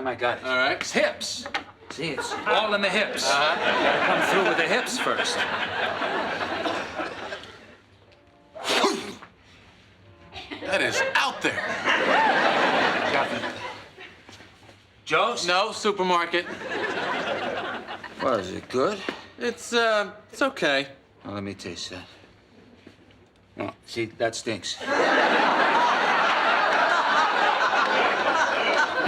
time I got it. All right. It's hips. See, it's all in the hips. Gotta come through with the hips first. That is out there. Joe's? No, supermarket. Well, is it good? It's okay. Well, let me taste that. Oh, see, that stinks.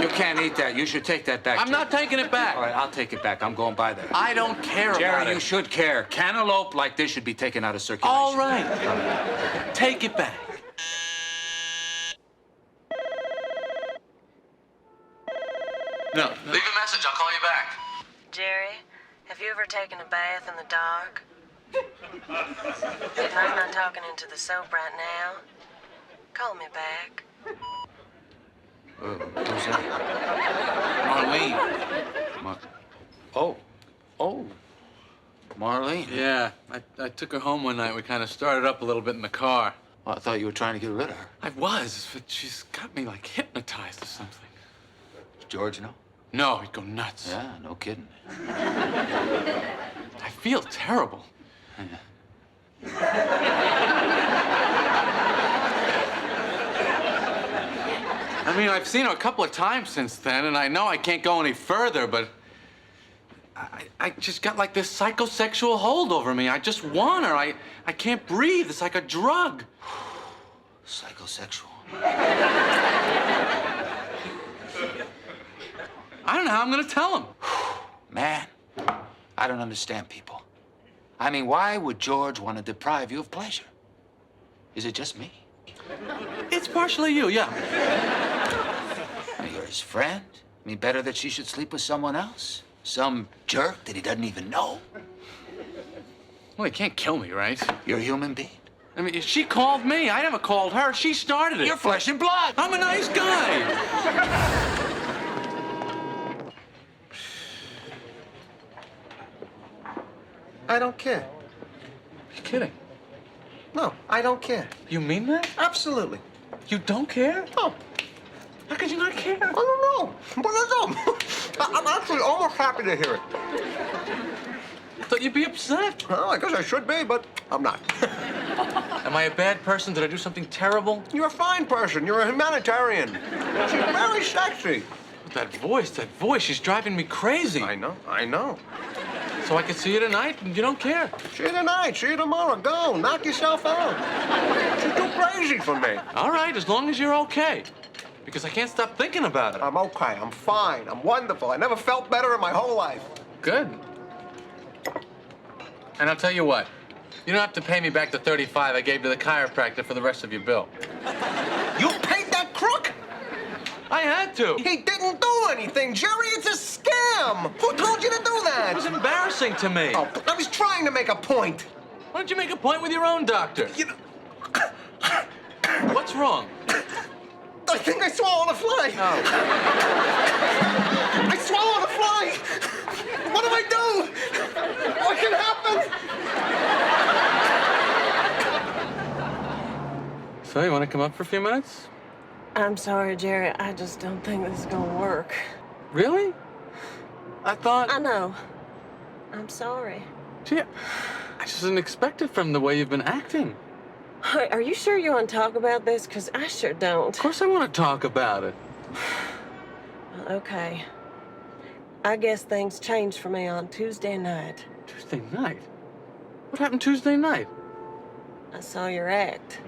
You can't eat that. You should take that back. I'm not taking it back. All right, I'll take it back. I'm going by there. I don't care about it. Jerry, you should care. Cantaloupe like this should be taken out of circulation. All right. Take it back. No. Leave a message. I'll call you back. Jerry, have you ever taken a bath in the dark? If I'm not talking into the soap right now, call me back. Who's that? Marlene. Oh. Marlene. Yeah, I took her home one night. We kind of started up a little bit in the car. Well, I thought you were trying to get rid of her. I was, but she's got me like hypnotized or something. Does George know? No, he'd go nuts. Yeah, no kidding. I feel terrible. I mean, I've seen her a couple of times since then, and I know I can't go any further, but I just got like this psychosexual hold over me. I just want her. I can't breathe. It's like a drug. Psychosexual. I don't know how I'm gonna tell him. Man, I don't understand people. I mean, why would George want to deprive you of pleasure? Is it just me? It's partially you, yeah. You're his friend. I mean, better that she should sleep with someone else? Some jerk that he doesn't even know? Well, he can't kill me, right? You're a human being. I mean, she called me. I never called her. She started it. You're flesh and blood. I'm a nice guy. I don't care. You're kidding. No, I don't care. You mean that? Absolutely. You don't care? No, How could you not care? I don't know. But I don't. I'm actually almost happy to hear it. I thought you'd be upset. Well, I guess I should be, but I'm not. Am I a bad person? Did I do something terrible? You're a fine person. You're a humanitarian. She's very sexy. That voice, she's driving me crazy. I know. So I can see you tonight and you don't care. See you tonight. See you tomorrow. Go. Knock yourself out. She's too crazy for me. All right, as long as you're okay. Because I can't stop thinking about it. I'm okay. I'm fine. I'm wonderful. I never felt better in my whole life. Good. And I'll tell you what. You don't have to pay me back the $35 I gave to the chiropractor for the rest of your bill. You paid that crook? I had to. He didn't do anything, Jerry. It's a scam. Who told you to do that? It was embarrassing to me. Oh, I was trying to make a point. Why don't you make a point with your own doctor? You know, What's wrong? I think I swallowed a fly. Oh. I swallowed a fly. What do I do? What can happen? So, you want to come up for a few minutes? I'm sorry, Jerry. I just don't think this is gonna work. Really? I thought... I know. I'm sorry. Gee, I just didn't expect it from the way you've been acting. Are you sure you want to talk about this? Because I sure don't. Of course I want to talk about it. Okay. I guess things changed for me on Tuesday night. Tuesday night? What happened Tuesday night? I saw your act.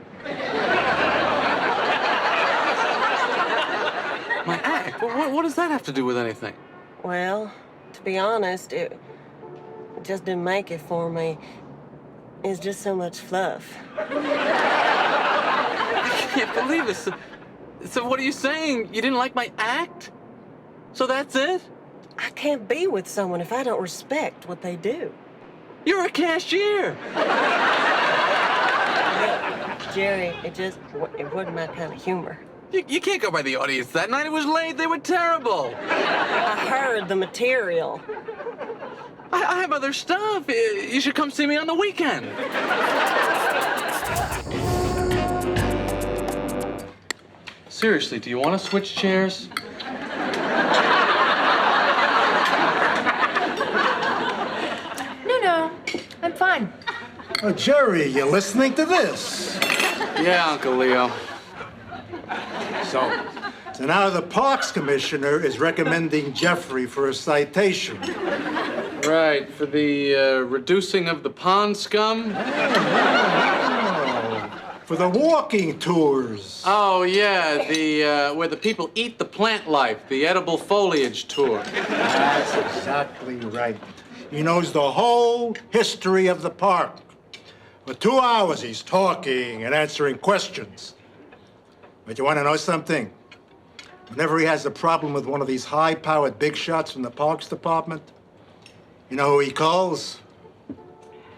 My act? What does that have to do with anything? Well, to be honest, it just didn't make it for me. It's just so much fluff. I can't believe this. So what are you saying? You didn't like my act? So that's it? I can't be with someone if I don't respect what they do. You're a cashier. Jerry, it wasn't my kind of humor. You can't go by the audience that night. It was late. They were terrible. I heard the material. I have other stuff. You should come see me on the weekend. Seriously, do you want to switch chairs? Jerry, you listening to this? Yeah, Uncle Leo. So now the Parks Commissioner is recommending Jeffrey for a citation. Right, for the reducing of the pond scum? For the walking tours. Oh, yeah, the where the people eat the plant life, the edible foliage tour. That's exactly right. He knows the whole history of the park. For 2 hours, he's talking and answering questions. But you want to know something? Whenever he has a problem with one of these high-powered big shots from the Parks Department, you know who he calls?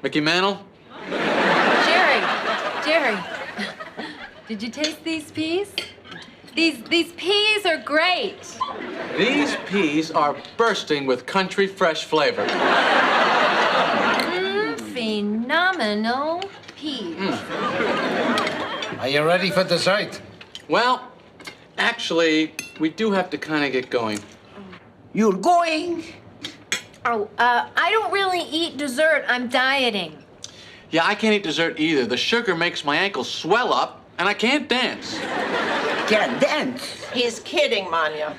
Mickey Mantle? Jerry, did you taste these peas? These peas are great. These peas are bursting with country fresh flavor. Phenomenal peas. Are you ready for dessert? Well, actually, we do have to kind of get going. You're going? Oh, I don't really eat dessert. I'm dieting. Yeah, I can't eat dessert either. The sugar makes my ankles swell up, and I can't dance. Can't dance. He's kidding, Manya.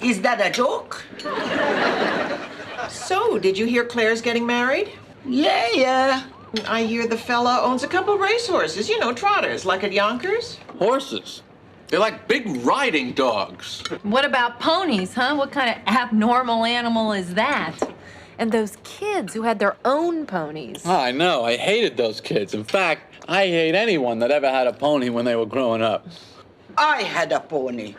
Is that a joke? So, did you hear Claire's getting married? Yeah. I hear the fella owns a couple racehorses, you know, trotters, like at Yonkers. Horses. They're like big riding dogs. What about ponies, huh? What kind of abnormal animal is that? And those kids who had their own ponies. Oh, I know. I hated those kids. In fact, I hate anyone that ever had a pony when they were growing up. I had a pony.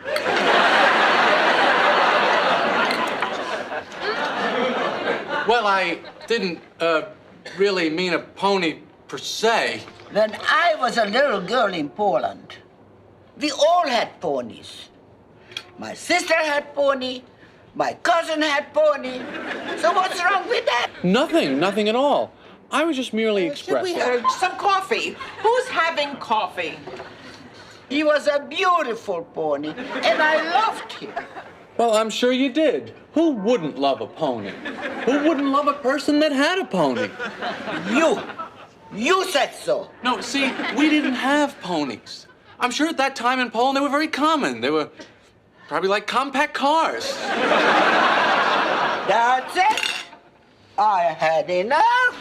Well, I didn't really mean a pony per se. When I was a little girl in Poland, we all had ponies. My sister had pony, my cousin had pony. So what's wrong with that? Nothing at all. I was just merely Should we expressing. have some coffee? Who's having coffee? He was a beautiful pony, and I loved him. Well, I'm sure you did. Who wouldn't love a pony? Who wouldn't love a person that had a pony? You said so. No, see, we didn't have ponies. I'm sure at that time in Poland they were very common. They were probably like compact cars. That's it. I had enough.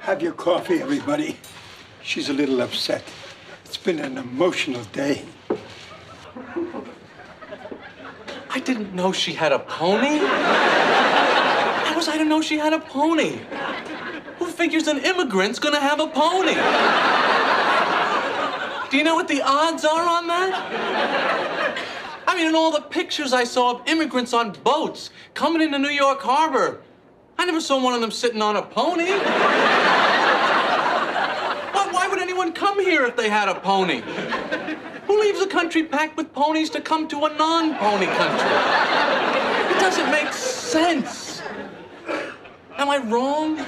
Have your coffee, everybody. She's a little upset. It's been an emotional day. I didn't know she had a pony. How was I to know she had a pony? Who figures an immigrant's gonna have a pony? Do you know what the odds are on that? I mean, in all the pictures I saw of immigrants on boats coming into New York Harbor, I never saw one of them sitting on a pony. Why would anyone come here if they had a pony? Who leaves a country packed with ponies to come to a non-pony country? It doesn't make sense. Am I wrong?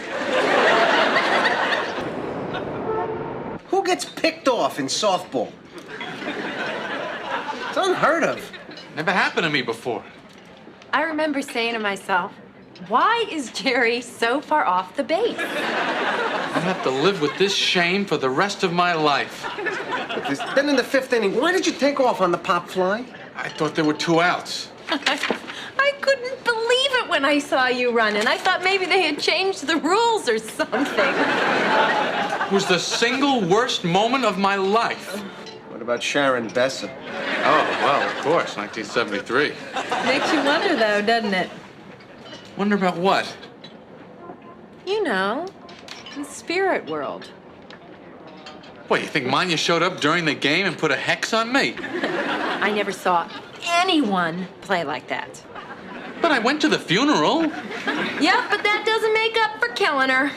Who gets picked off in softball? It's unheard of. Never happened to me before. I remember saying to myself, why is Jerry so far off the base? I'll have to live with this shame for the rest of my life. Then in the 5th inning, why did you take off on the pop fly? I thought there were 2 outs. I couldn't believe it when I saw you running. I thought maybe they had changed the rules or something. It was the single worst moment of my life. What about Sharon Besser? Oh, well, of course, 1973. Makes you wonder, though, doesn't it? Wonder about what? You know, the spirit world. What, you think Manya showed up during the game and put a hex on me? I never saw anyone play like that. But I went to the funeral. Yeah, but that doesn't make up for killing her.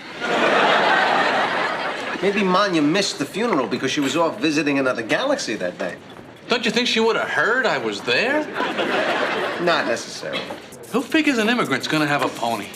Maybe Manya missed the funeral because she was off visiting another galaxy that day. Don't you think she would have heard I was there? Not necessarily. Who figures an immigrant's gonna have a pony?